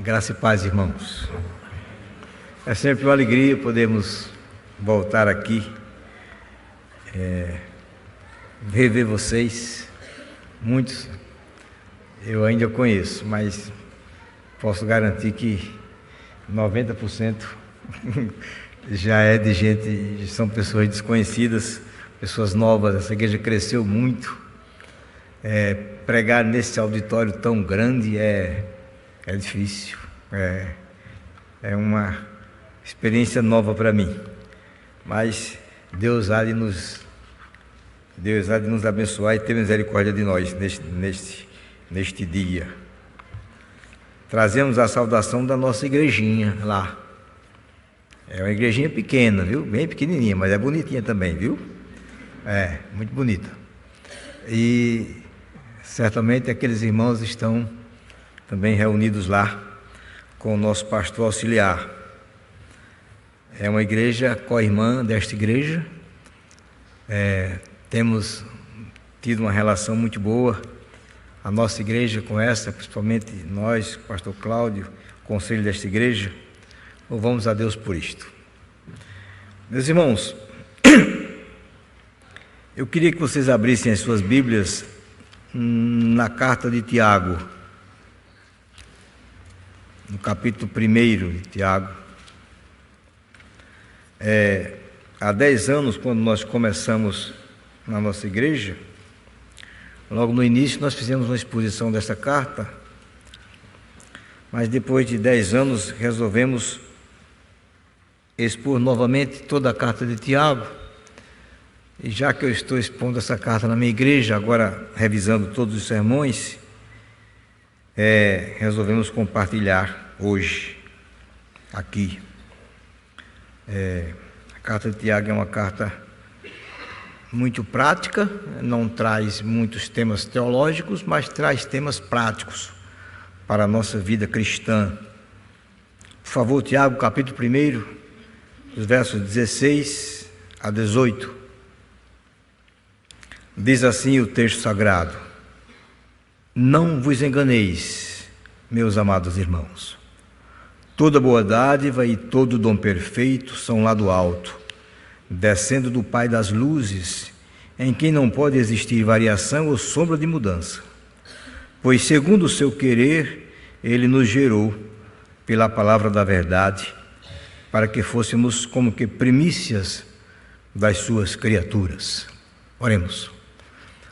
Graça e paz, irmãos. É sempre uma alegria podermos voltar aqui, rever vocês. Muitos eu ainda conheço, mas posso garantir que 90% já é de gente, são pessoas desconhecidas, pessoas novas. Essa igreja cresceu muito. Pregar nesse auditório tão grande é difícil, é uma experiência nova para mim, mas Deus há de nos abençoar e ter misericórdia de nós neste dia. Trazemos a saudação da nossa igrejinha lá. É uma igrejinha pequena, viu? Bem pequenininha, mas é bonitinha também, viu? Muito bonita. E certamente aqueles irmãos estão também reunidos lá com o nosso pastor auxiliar. É uma igreja co-irmã desta igreja. Temos tido uma relação muito boa, a nossa igreja com essa, principalmente nós, pastor Cláudio, conselho desta igreja. Louvamos a Deus por isto. Meus irmãos, eu queria que vocês abrissem as suas Bíblias na carta de Tiago, no capítulo 1 de Tiago. Há 10 anos, quando nós começamos na nossa igreja, logo no início nós fizemos uma exposição dessa carta, mas depois de 10 anos resolvemos expor novamente toda a carta de Tiago. E já que eu estou expondo essa carta na minha igreja, agora revisando todos os sermões, resolvemos compartilhar hoje, aqui. A carta de Tiago é uma carta muito prática, não traz muitos temas teológicos, mas traz temas práticos para a nossa vida cristã. Por favor, Tiago, capítulo 1, os versos 16 a 18. Diz assim o texto sagrado: Não vos enganeis, meus amados irmãos. Toda boa dádiva e todo dom perfeito são lá do alto, descendo do Pai das luzes, em quem não pode existir variação ou sombra de mudança. Pois, segundo o seu querer, Ele nos gerou pela palavra da verdade, para que fôssemos como que primícias das suas criaturas. Oremos.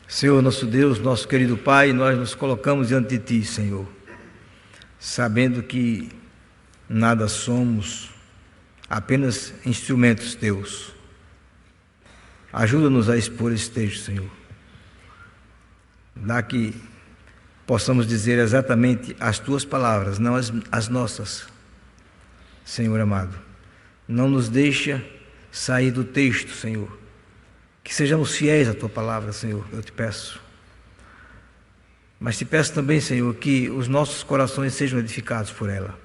Senhor, nosso Deus, nosso querido Pai, nós nos colocamos diante de Ti, Senhor, sabendo que nada somos, apenas instrumentos Teus. Ajuda-nos a expor esse texto, Senhor. Dá que possamos dizer exatamente as Tuas palavras, não as nossas. Senhor amado, não nos deixa sair do texto, Senhor. Que sejamos fiéis à Tua palavra, Senhor, eu te peço. Mas te peço também, Senhor, que os nossos corações sejam edificados por ela.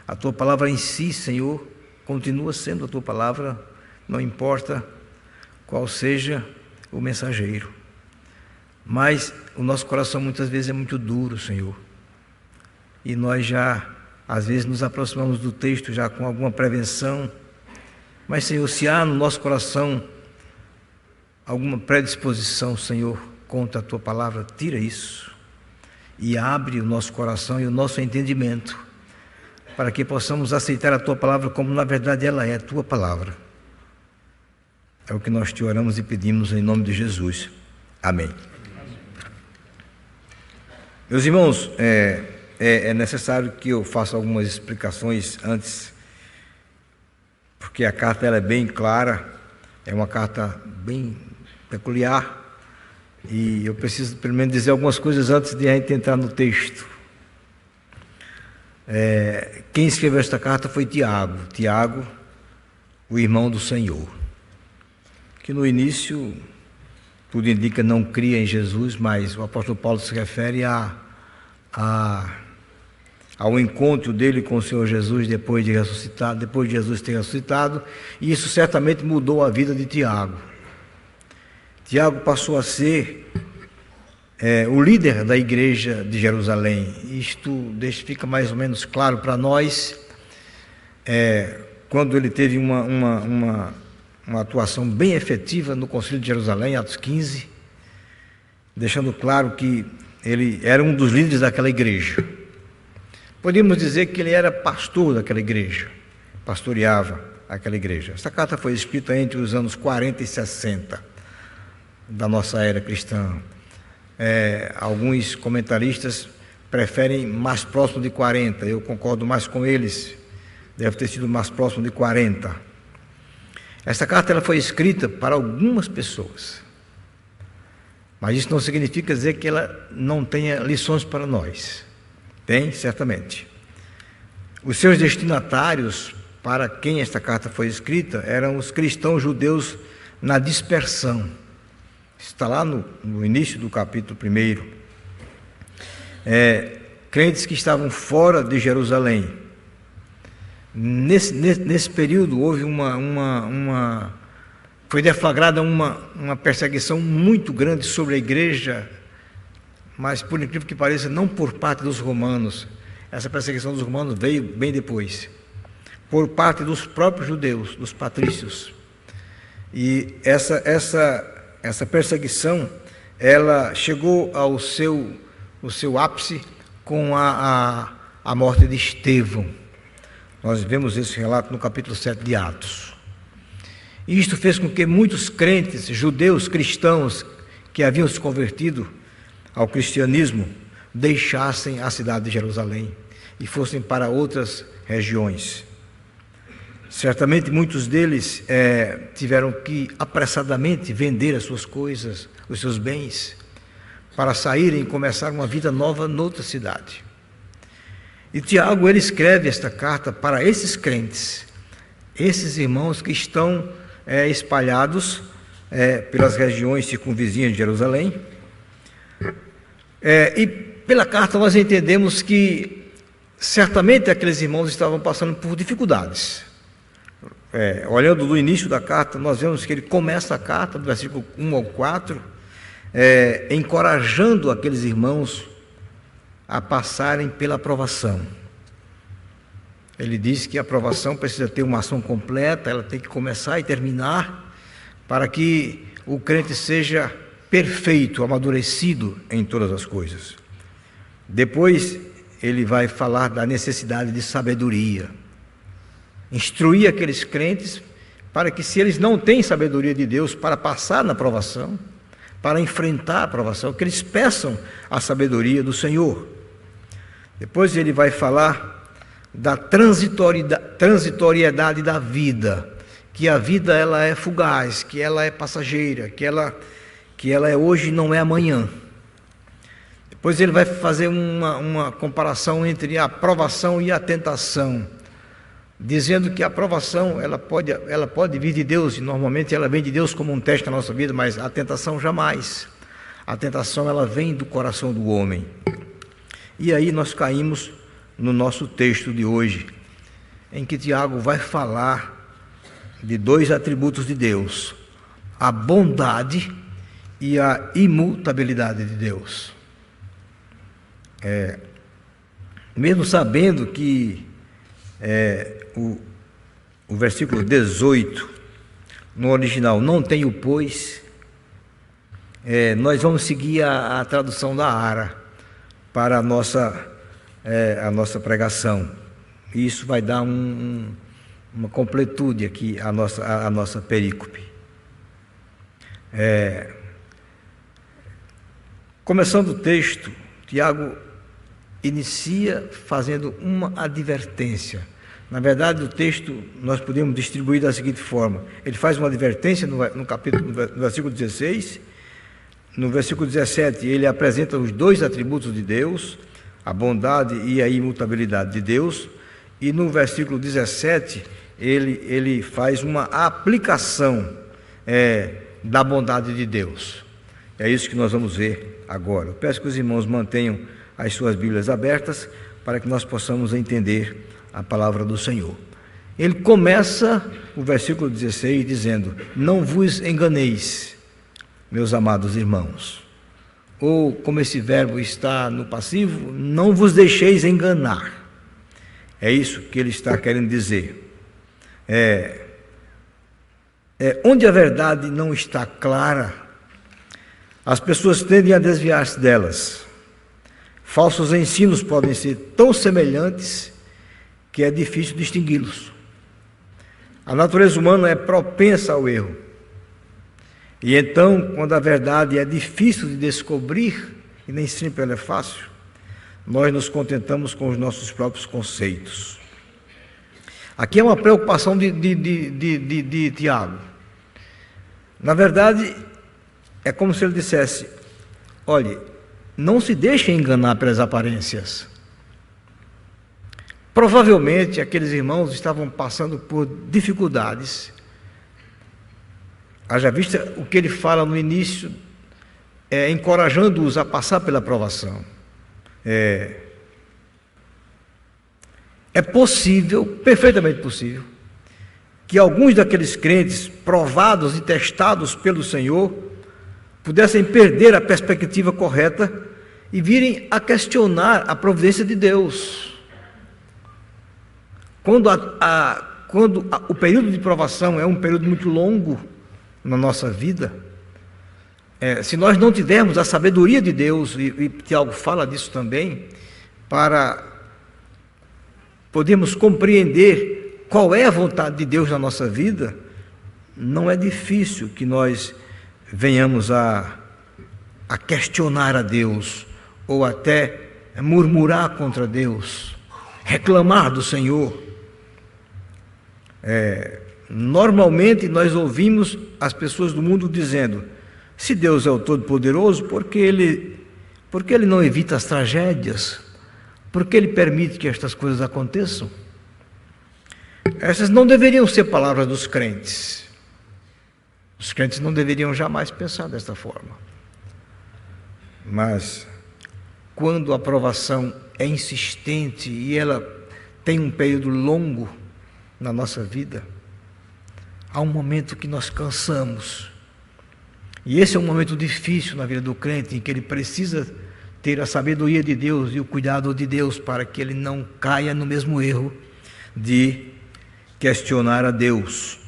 A Tua palavra em si, Senhor, continua sendo a Tua palavra, não importa qual seja o mensageiro. Mas o nosso coração muitas vezes é muito duro, Senhor. E nós já, às vezes, nos aproximamos do texto já com alguma prevenção. Mas, Senhor, se há no nosso coração alguma predisposição, Senhor, contra a Tua palavra, tira isso e abre o nosso coração e o nosso entendimento para que possamos aceitar a Tua palavra como na verdade ela é, a Tua palavra. É o que nós te oramos e pedimos em nome de Jesus. Amém. Meus irmãos, é necessário que eu faça algumas explicações antes, porque a carta ela é bem clara, é uma carta bem peculiar, e eu preciso pelo menos dizer algumas coisas antes de a gente entrar no texto. Quem escreveu esta carta foi Tiago, o irmão do Senhor, que no início, tudo indica, não cria em Jesus, mas o apóstolo Paulo se refere ao encontro dele com o Senhor Jesus depois de Jesus ter ressuscitado, e isso certamente mudou a vida de Tiago. Tiago passou a ser o líder da igreja de Jerusalém. Isto fica mais ou menos claro para nós quando ele teve uma atuação bem efetiva no Concílio de Jerusalém, Atos 15, deixando claro que ele era um dos líderes daquela igreja. Podemos dizer que ele era pastor daquela igreja, pastoreava aquela igreja. Essa carta foi escrita entre os anos 40 e 60 da nossa era cristã. Alguns comentaristas preferem mais próximo de 40, eu concordo mais com eles, deve ter sido mais próximo de 40. Essa carta ela foi escrita para algumas pessoas, mas isso não significa dizer que ela não tenha lições para nós. Tem, certamente. Os seus destinatários, para quem esta carta foi escrita, eram os cristãos judeus na dispersão. Está lá no início do capítulo 1. Crentes que estavam fora de Jerusalém. Nesse período houve foi deflagrada uma perseguição muito grande sobre a igreja, mas por incrível que pareça, não por parte dos romanos. Essa perseguição dos romanos veio bem depois, por parte dos próprios judeus, dos patrícios. E essa perseguição, ela chegou ao seu ápice com a morte de Estevão. Nós vemos esse relato no capítulo 7 de Atos. E isto fez com que muitos crentes, judeus, cristãos, que haviam se convertido ao cristianismo, deixassem a cidade de Jerusalém e fossem para outras regiões. Certamente muitos deles tiveram que apressadamente vender as suas coisas, os seus bens, para saírem e começar uma vida nova noutra cidade. E Tiago, ele escreve esta carta para esses crentes, esses irmãos que estão espalhados pelas regiões circunvizinhas de Jerusalém. E pela carta nós entendemos que certamente aqueles irmãos estavam passando por dificuldades. Olhando do início da carta, nós vemos que ele começa a carta, do versículo 1 ao 4, encorajando aqueles irmãos a passarem pela aprovação. Ele diz que a aprovação precisa ter uma ação completa, ela tem que começar e terminar, para que o crente seja perfeito, amadurecido em todas as coisas. Depois, ele vai falar da necessidade de sabedoria, instruir aqueles crentes para que, se eles não têm sabedoria de Deus para passar na provação, para enfrentar a provação, que eles peçam a sabedoria do Senhor. Depois ele vai falar da transitoriedade da vida, que a vida ela é fugaz, que ela é passageira, que ela é hoje e não é amanhã. Depois ele vai fazer uma comparação entre a provação e a tentação, dizendo que a provação ela pode vir de Deus, e normalmente ela vem de Deus como um teste na nossa vida, mas a tentação jamais. A tentação ela vem do coração do homem. E aí nós caímos no nosso texto de hoje, em que Tiago vai falar de dois atributos de Deus: a bondade e a imutabilidade de Deus. Mesmo sabendo que o versículo 18 no original não tem o pois, nós vamos seguir a tradução da Ara para a nossa pregação. E isso vai dar uma completude aqui à nossa perícope. Começando o texto, Tiago inicia fazendo uma advertência. Na verdade, o texto nós podemos distribuir da seguinte forma: ele faz uma advertência no versículo 16, no versículo 17 ele apresenta os dois atributos de Deus, a bondade e a imutabilidade de Deus, e no versículo 17 ele faz uma aplicação da bondade de Deus. É isso que nós vamos ver agora. Eu peço que os irmãos mantenham as suas Bíblias abertas para que nós possamos entender a palavra do Senhor. Ele começa o versículo 16 dizendo: não vos enganeis, meus amados irmãos. ou como esse verbo está no passivo, não vos deixeis enganar. É isso que ele está querendo dizer. Onde a verdade não está clara, as pessoas tendem a desviar-se delas. Falsos ensinos podem ser tão semelhantes que é difícil distingui-los. A natureza humana é propensa ao erro. E então, quando a verdade é difícil de descobrir, e nem sempre ela é fácil, nós nos contentamos com os nossos próprios conceitos. Aqui é uma preocupação de Tiago. Na verdade, é como se ele dissesse: olhe, não se deixem enganar pelas aparências. Provavelmente aqueles irmãos estavam passando por dificuldades. Haja vista o que ele fala no início, encorajando-os a passar pela provação. É possível, perfeitamente possível, que alguns daqueles crentes provados e testados pelo Senhor pudessem perder a perspectiva correta e virem a questionar a providência de Deus. Quando o período de provação é um período muito longo na nossa vida, se nós não tivermos a sabedoria de Deus, e Tiago fala disso também, para podermos compreender qual é a vontade de Deus na nossa vida, não é difícil que nós venhamos a questionar a Deus, ou até murmurar contra Deus, reclamar do Senhor. Normalmente nós ouvimos as pessoas do mundo dizendo: se Deus é o Todo-Poderoso, por que Ele não evita as tragédias? Por que Ele permite que estas coisas aconteçam? Essas não deveriam ser palavras dos crentes. Os crentes não deveriam jamais pensar desta forma. Mas, quando a provação é insistente e ela tem um período longo na nossa vida, há um momento que nós cansamos. E esse é um momento difícil na vida do crente, em que ele precisa ter a sabedoria de Deus e o cuidado de Deus para que ele não caia no mesmo erro de questionar a Deus.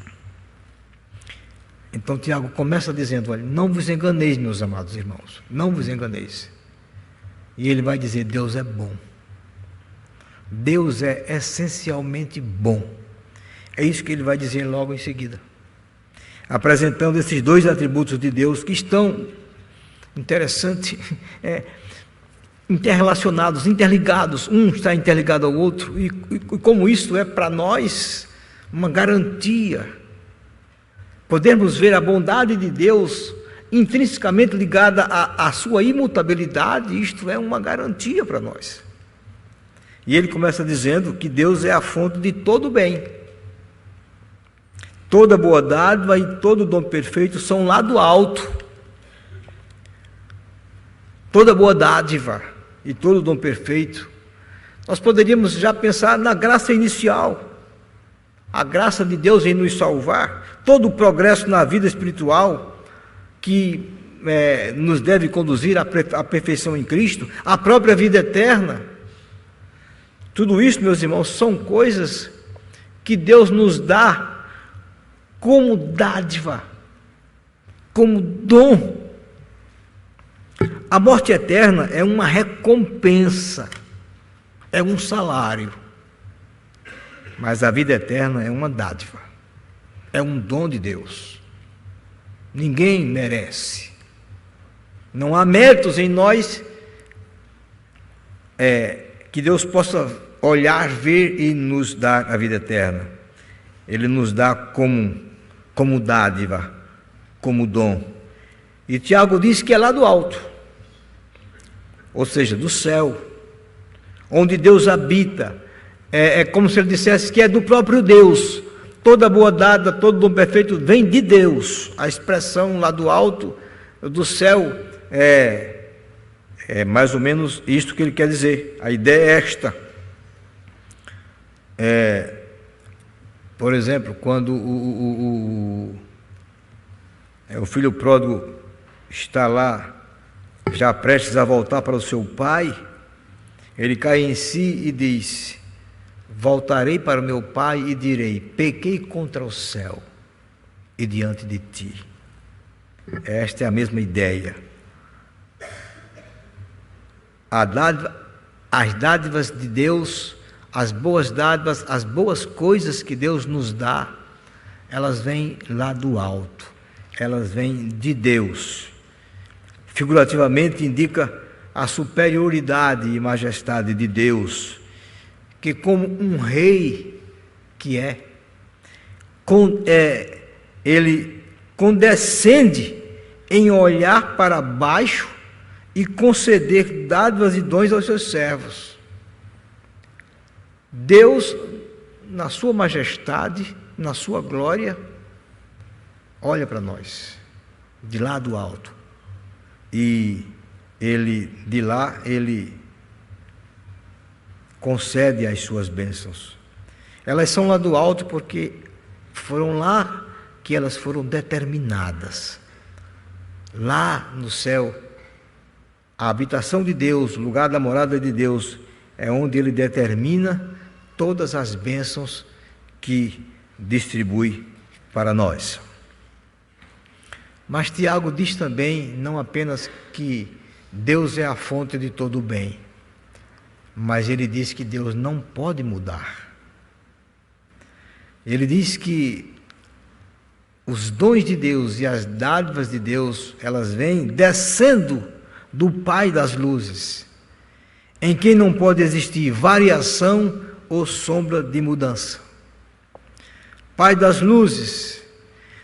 Então Tiago começa dizendo: olha, não vos enganeis, meus amados irmãos, não vos enganeis. E ele vai dizer: Deus é bom. Deus é essencialmente bom. É isso que ele vai dizer logo em seguida, apresentando esses dois atributos de Deus que estão, interessante, interrelacionados, interligados. Um está interligado ao outro, e como isso é para nós uma garantia. Podemos ver a bondade de Deus intrinsecamente ligada à sua imutabilidade, isto é uma garantia para nós. E ele começa dizendo que Deus é a fonte de todo bem. Toda boa dádiva e todo dom perfeito são lá do alto. Toda boa dádiva e todo dom perfeito. Nós poderíamos já pensar na graça inicial, a graça de Deus em nos salvar, todo o progresso na vida espiritual que nos deve conduzir à perfeição em Cristo, a própria vida eterna. Tudo isso, meus irmãos, são coisas que Deus nos dá como dádiva, como dom. A morte eterna é uma recompensa, é um salário, mas a vida eterna é uma dádiva, é um dom de Deus. Ninguém merece, não há méritos em nós que Deus possa olhar, ver e nos dar a vida eterna. Ele nos dá como dádiva, como dom. E Tiago diz que é lá do alto, ou seja, do céu, onde Deus habita. É como se ele dissesse que é do próprio Deus. Toda boa dádiva, todo dom perfeito vem de Deus. A expressão lá do alto, do céu, é mais ou menos isto que ele quer dizer. A ideia é esta. Por exemplo, quando o filho pródigo está lá já prestes a voltar para o seu pai, ele cai em si e diz: voltarei para o meu pai e direi: pequei contra o céu e diante de ti. Esta é a mesma ideia. As dádivas de Deus, as boas dádivas, as boas coisas que Deus nos dá, elas vêm lá do alto, elas vêm de Deus. Figurativamente indica a superioridade e majestade de Deus, que como um rei que ele condescende em olhar para baixo e conceder dádivas e dons aos seus servos. Deus, na sua majestade, na sua glória, olha para nós, de lá do alto, e de lá ele concede as suas bênçãos. Elas são lá do alto porque foram lá que elas foram determinadas. Lá no céu, a habitação de Deus, o lugar da morada de Deus, é onde ele determina todas as bênçãos que distribui para nós. Mas Tiago diz também, não apenas que Deus é a fonte de todo o bem, mas ele diz que Deus não pode mudar. Ele diz que os dons de Deus e as dádivas de Deus, elas vêm descendo do Pai das luzes, em quem não pode existir variação ou sombra de mudança. Pai das luzes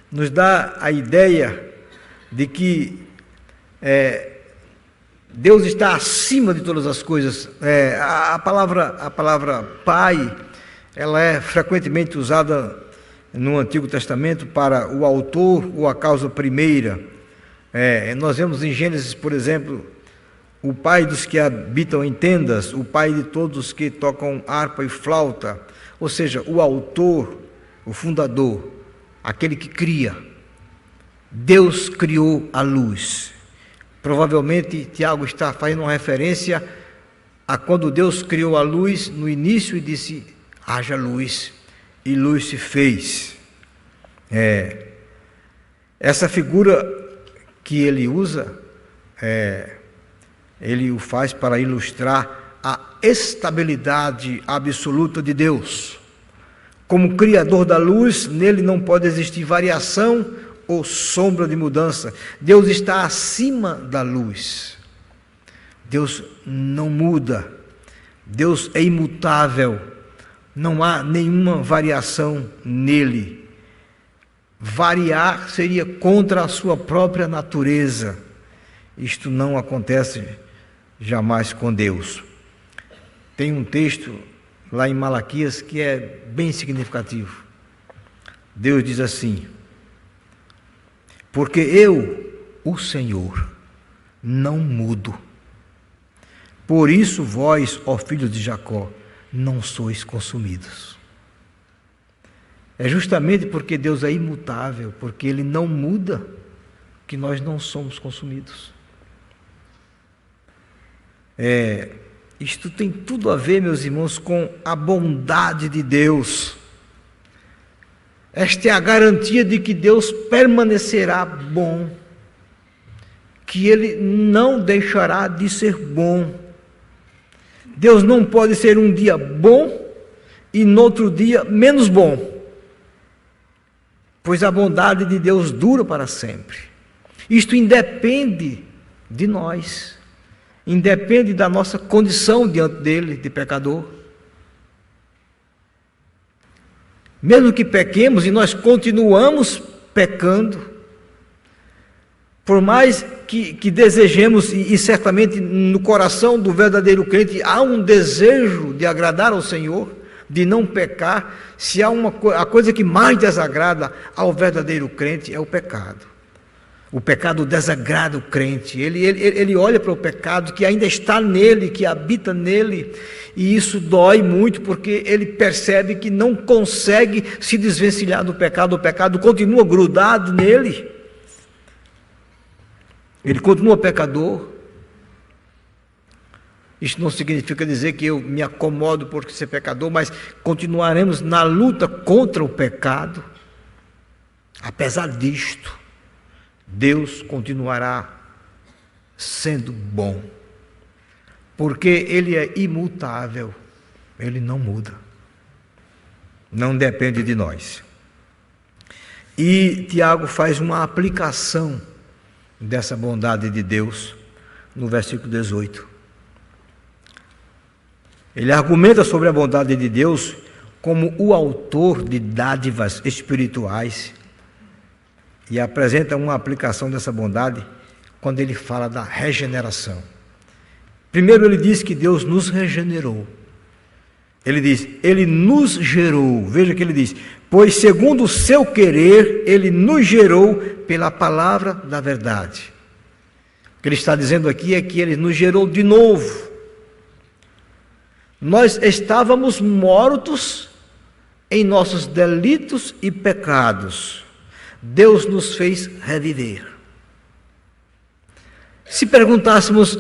nos dá a ideia de que Deus está acima de todas as coisas. A palavra Pai, ela é frequentemente usada no Antigo Testamento para o autor ou a causa primeira. Nós vemos em Gênesis, por exemplo, o pai dos que habitam em tendas, o pai de todos os que tocam harpa e flauta, ou seja, o autor, o fundador, aquele que cria. Deus criou a luz. Provavelmente Tiago está fazendo uma referência a quando Deus criou a luz no início e disse: haja luz, e luz se fez. Essa figura que ele usa, ele o faz para ilustrar a estabilidade absoluta de Deus. Como Criador da luz, nele não pode existir variação ou sombra de mudança. Deus está acima da luz. Deus não muda. Deus é imutável. Não há nenhuma variação nele. Variar seria contra a sua própria natureza. Isto não acontece jamais com Deus. Tem um texto lá em Malaquias que é bem significativo. Deus diz assim: porque eu, o Senhor, não mudo. Por isso vós, ó filhos de Jacó, não sois consumidos. É justamente porque Deus é imutável, porque Ele não muda, que nós não somos consumidos. Isto tem tudo a ver, meus irmãos, com a bondade de Deus. Esta é a garantia de que Deus permanecerá bom, que Ele não deixará de ser bom. Deus não pode ser um dia bom e no outro dia menos bom, pois a bondade de Deus dura para sempre. Isto independe de nós, independe da nossa condição diante dele, de pecador. Mesmo que pequemos, e nós continuamos pecando, por mais que desejemos, e certamente no coração do verdadeiro crente há um desejo de agradar ao Senhor, de não pecar. Se há a coisa que mais desagrada ao verdadeiro crente é o pecado. O pecado desagrada o crente. Ele olha para o pecado que ainda está nele, que habita nele, e isso dói muito, porque ele percebe que não consegue se desvencilhar do pecado. O pecado continua grudado nele. Ele continua pecador, Isso não significa dizer que eu me acomodo por ser pecador, mas continuaremos na luta contra o pecado. Apesar disto, Deus continuará sendo bom, porque Ele é imutável, Ele não muda, não depende de nós. E Tiago faz uma aplicação dessa bondade de Deus no versículo 18. Ele argumenta sobre a bondade de Deus como o autor de dádivas espirituais e apresenta uma aplicação dessa bondade quando ele fala da regeneração. Primeiro ele diz que Deus nos regenerou. Ele diz, Ele nos gerou. Veja que ele diz, pois segundo o seu querer, Ele nos gerou pela palavra da verdade. O que ele está dizendo aqui é que Ele nos gerou de novo. Nós estávamos mortos em nossos delitos e pecados. Deus nos fez reviver. Se perguntássemos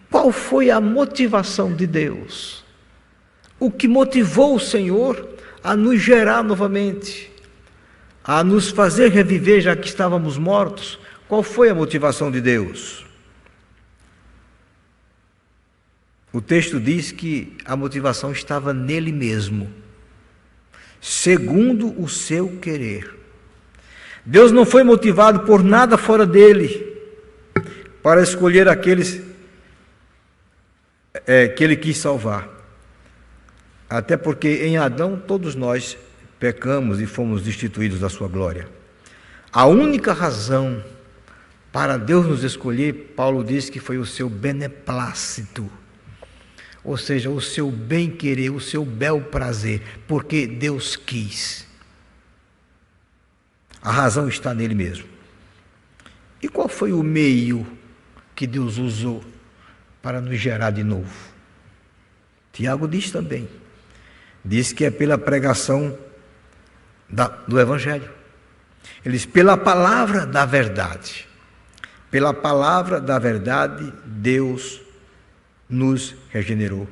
qual foi a motivação de Deus, o que motivou o Senhor a nos gerar novamente, a nos fazer reviver já que estávamos mortos, qual foi a motivação de Deus? O texto diz que a motivação estava nele mesmo, segundo o seu querer. Deus não foi motivado por nada fora dele, para escolher aqueles que ele quis salvar. Até porque em Adão todos nós pecamos e fomos destituídos da sua glória. A única razão para Deus nos escolher, Paulo diz que foi o seu beneplácito. Ou seja, o seu bem-querer, o seu bel prazer, porque Deus quis. A razão está nele mesmo. E qual foi o meio que Deus usou para nos gerar de novo? Tiago diz também. Diz que é pela pregação do Evangelho. Ele diz, pela palavra da verdade. Pela palavra da verdade, Deus nos regenerou.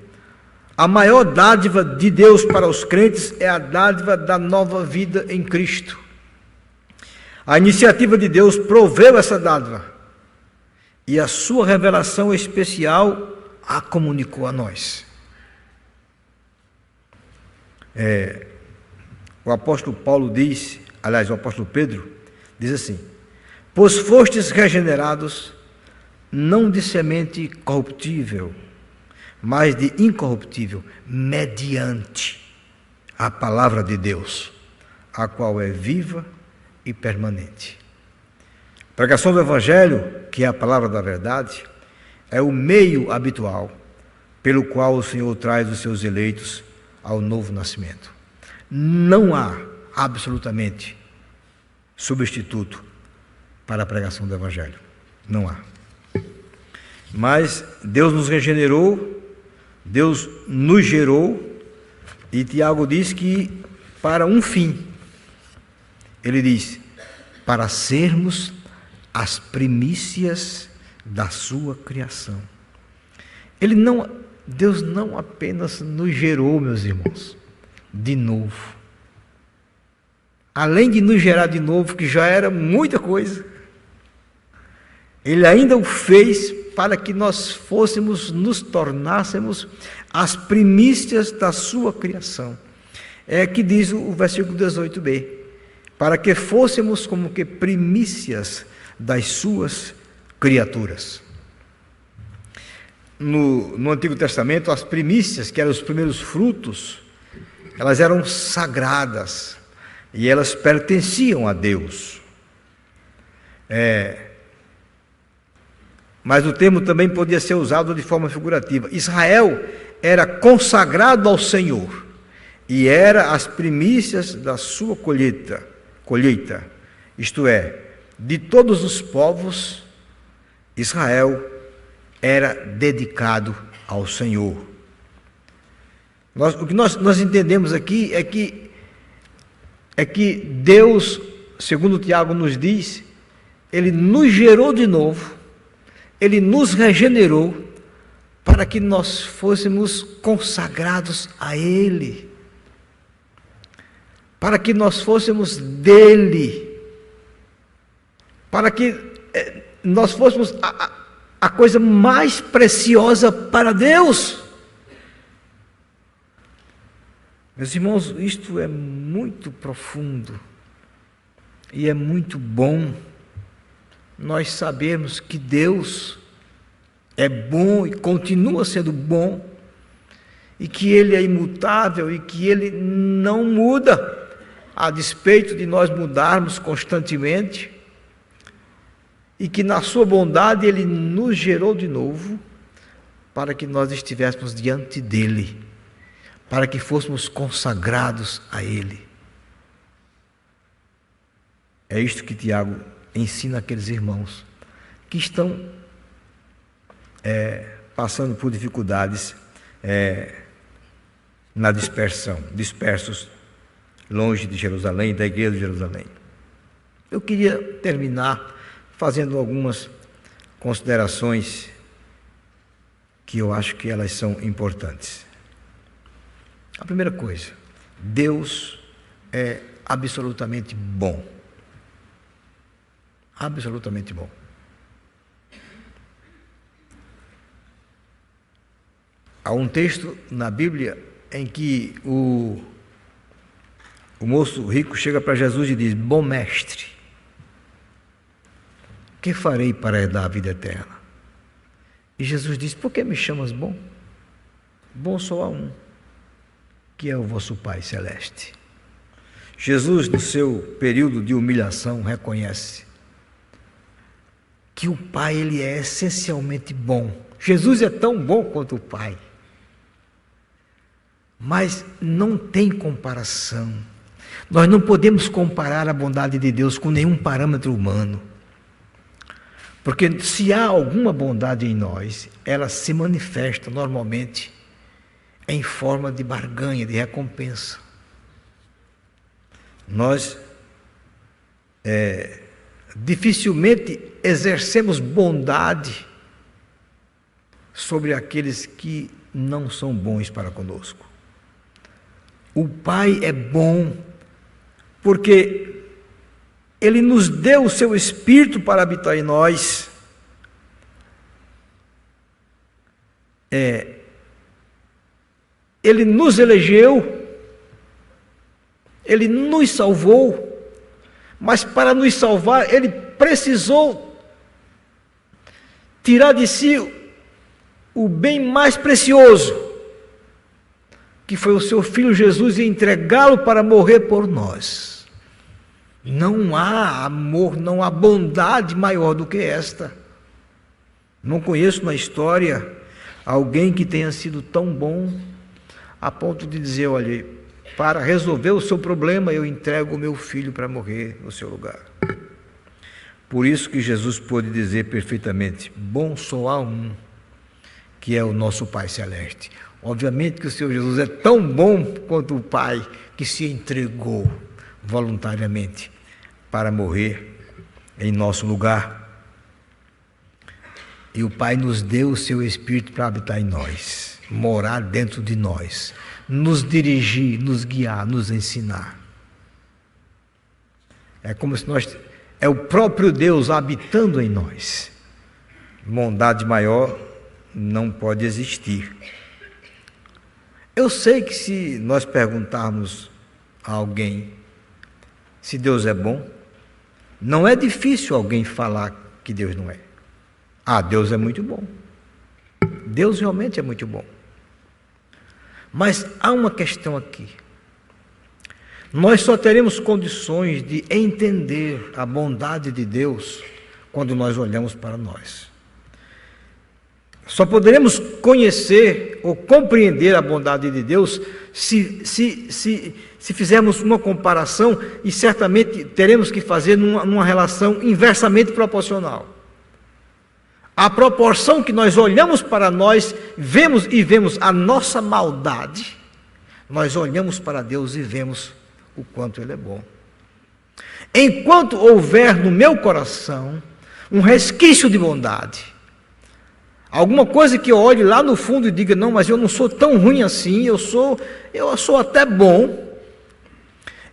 A maior dádiva de Deus para os crentes é a dádiva da nova vida em Cristo. A iniciativa de Deus proveu essa dádiva e a sua revelação especial a comunicou a nós. O apóstolo Paulo diz, aliás, o apóstolo Pedro diz assim, pois fostes regenerados não de semente corruptível, mas de incorruptível, mediante a palavra de Deus, a qual é viva e permanente. A pregação do Evangelho, que é a palavra da verdade, é o meio habitual pelo qual o Senhor traz os seus eleitos ao novo nascimento. Não há absolutamente substituto para a pregação do Evangelho. Não há. Mas Deus nos regenerou, Deus nos gerou, e Tiago diz que para um fim. Ele diz, para sermos as primícias da sua criação. Deus não apenas nos gerou, meus irmãos, de novo. Além de nos gerar de novo, que já era muita coisa, Ele ainda o fez para que nós nos tornássemos as primícias da sua criação. É que diz o versículo 18b, para que fôssemos como que primícias das suas criaturas. No Antigo Testamento, as primícias, que eram os primeiros frutos, elas eram sagradas e elas pertenciam a Deus. Mas o termo também podia ser usado de forma figurativa. Israel era consagrado ao Senhor e era as primícias da sua colheita. Isto é, de todos os povos, Israel era dedicado ao Senhor. O que nós entendemos aqui é que Deus, segundo Tiago nos diz, Ele nos gerou de novo, Ele nos regenerou para que nós fôssemos consagrados a Ele, para que nós fôssemos dele, para que nós fôssemos a coisa mais preciosa para Deus. Meus irmãos, isto é muito profundo e é muito bom nós sabermos que Deus é bom e continua sendo bom, e que Ele é imutável e que Ele não muda, a despeito de nós mudarmos constantemente, e que na sua bondade Ele nos gerou de novo para que nós estivéssemos diante dEle, para que fôssemos consagrados a Ele. É isto que Tiago ensina àqueles irmãos que estão passando por dificuldades na dispersão, dispersos longe de Jerusalém, da igreja de Jerusalém. Eu queria terminar fazendo algumas considerações que eu acho que elas são importantes. A primeira coisa, Deus é absolutamente bom. Absolutamente bom. Há um texto na Bíblia em que o moço rico chega para Jesus e diz: bom mestre, que farei para herdar a vida eterna? E Jesus diz: por que me chamas bom? Bom só há um, que é o vosso Pai Celeste. Jesus, no seu período de humilhação, reconhece que o Pai, Ele é essencialmente bom. Jesus é tão bom quanto o Pai, mas não tem comparação. Nós não podemos comparar a bondade de Deus com nenhum parâmetro humano, porque se há alguma bondade em nós, ela se manifesta normalmente em forma de barganha, de recompensa. Nós dificilmente exercemos bondade sobre aqueles que não são bons para conosco. O Pai é bom porque Ele nos deu o seu Espírito para habitar em nós. Ele nos elegeu, Ele nos salvou, mas para nos salvar, Ele precisou tirar de si o bem mais precioso, que foi o seu Filho Jesus, e entregá-lo para morrer por nós. Não há amor, não há bondade maior do que esta. Não conheço na história alguém que tenha sido tão bom a ponto de dizer: olha, para resolver o seu problema, eu entrego o meu filho para morrer no seu lugar. Por isso que Jesus pôde dizer perfeitamente: bom só há um, que é o nosso Pai Celeste. Obviamente que o Senhor Jesus é tão bom quanto o Pai, que se entregou voluntariamente para morrer em nosso lugar. E o Pai nos deu o seu Espírito para habitar em nós, morar dentro de nós, nos dirigir, nos guiar, nos ensinar. É como se é o próprio Deus habitando em nós. Bondade maior não pode existir. Eu sei que se nós perguntarmos a alguém se Deus é bom, não é difícil alguém falar que Deus não é. Ah, Deus é muito bom. Deus realmente é muito bom. Mas há uma questão aqui. Nós só teremos condições de entender a bondade de Deus quando nós olhamos para nós. Só poderemos conhecer ou compreender a bondade de Deus se fizermos uma comparação, e certamente teremos que fazer numa relação inversamente proporcional. À proporção que nós olhamos para nós, vemos a nossa maldade, nós olhamos para Deus e vemos o quanto Ele é bom. Enquanto houver no meu coração um resquício de bondade, Alguma coisa que eu olhe lá no fundo e diga, não, mas eu não sou tão ruim assim, eu sou até bom.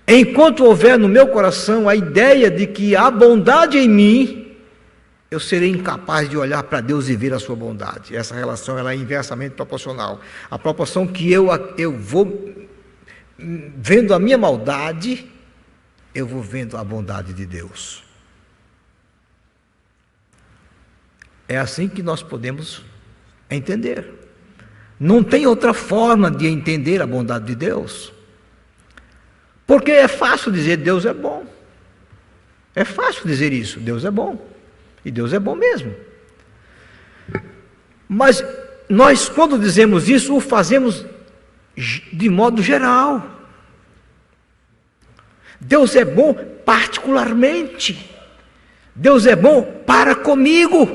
Enquanto houver no meu coração a ideia de que há bondade em mim, eu serei incapaz de olhar para Deus e ver a sua bondade. Essa relação ela é inversamente proporcional. A proporção que eu vou vendo a minha maldade, eu vou vendo a bondade de Deus. É assim que nós podemos entender. Não tem outra forma de entender a bondade de Deus. Porque é fácil dizer Deus é bom. É fácil dizer isso, Deus é bom. E Deus é bom mesmo. Mas nós, quando dizemos isso, o fazemos de modo geral. Deus é bom particularmente. Deus é bom para comigo,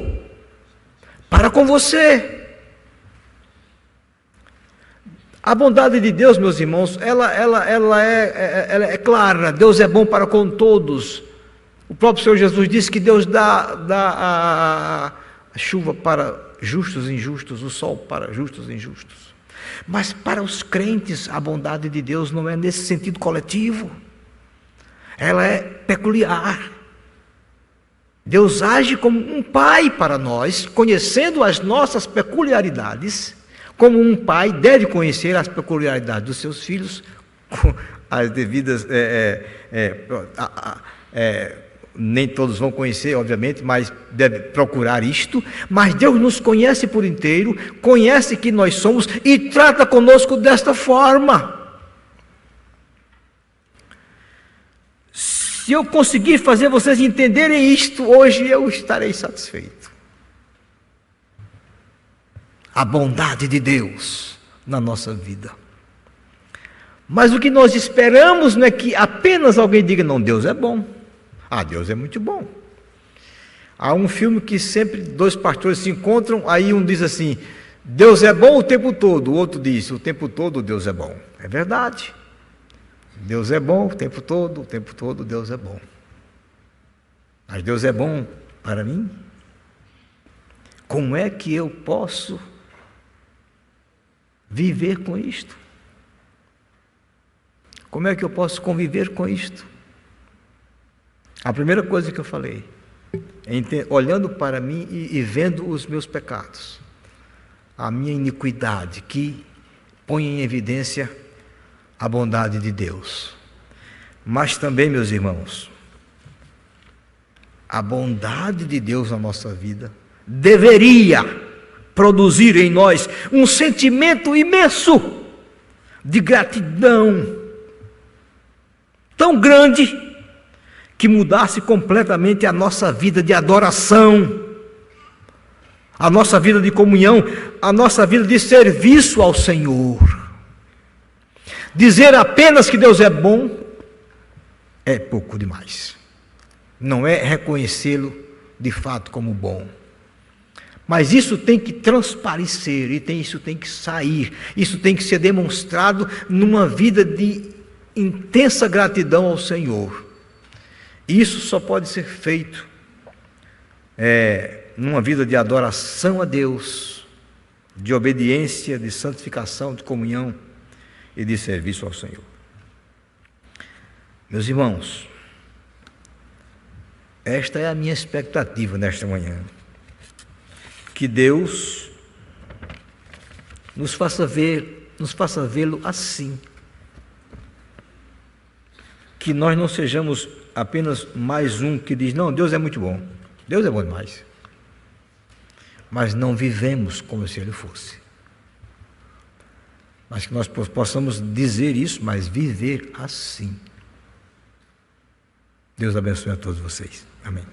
para com você. A bondade de Deus, meus irmãos, ela é clara. Deus é bom para com todos. O próprio Senhor Jesus disse que Deus dá a chuva para justos e injustos, o sol para justos e injustos. Mas para os crentes, a bondade de Deus não é nesse sentido coletivo. Ela é peculiar. Deus age como um pai para nós, conhecendo as nossas peculiaridades. Como um pai deve conhecer as peculiaridades dos seus filhos, com as devidas. Nem todos vão conhecer, obviamente, mas deve procurar isto. Mas Deus nos conhece por inteiro, conhece que nós somos e trata conosco desta forma. Se eu conseguir fazer vocês entenderem isto, hoje eu estarei satisfeito. A bondade de Deus na nossa vida. Mas o que nós esperamos não é que apenas alguém diga, não, Deus é bom. Ah, Deus é muito bom. Há um filme que sempre dois pastores se encontram, aí um diz assim, Deus é bom o tempo todo, o outro diz, o tempo todo Deus é bom. É verdade. Deus é bom o tempo todo Deus é bom. Mas Deus é bom para mim? Como é que eu posso viver com isto? Como é que eu posso conviver com isto? A primeira coisa que eu falei, olhando para mim e vendo os meus pecados, a minha iniquidade, que põe em evidência a bondade de Deus. Mas também, meus irmãos, a bondade de Deus na nossa vida deveria produzir em nós um sentimento imenso de gratidão, tão grande, que mudasse completamente a nossa vida de adoração, a nossa vida de comunhão, a nossa vida de serviço ao Senhor. Dizer apenas que Deus é bom é pouco demais. Não é reconhecê-lo de fato como bom. Mas isso tem que transparecer, isso tem que sair, isso tem que ser demonstrado numa vida de intensa gratidão ao Senhor. Isso só pode ser feito numa vida de adoração a Deus, de obediência, de santificação, de comunhão e de serviço ao Senhor. Meus irmãos, esta é a minha expectativa nesta manhã. Que Deus nos faça vê-lo assim. Que nós não sejamos apenas mais um que diz, não, Deus é muito bom. Deus é bom demais. Mas não vivemos como se Ele fosse. Mas que nós possamos dizer isso, mas viver assim. Deus abençoe a todos vocês. Amém.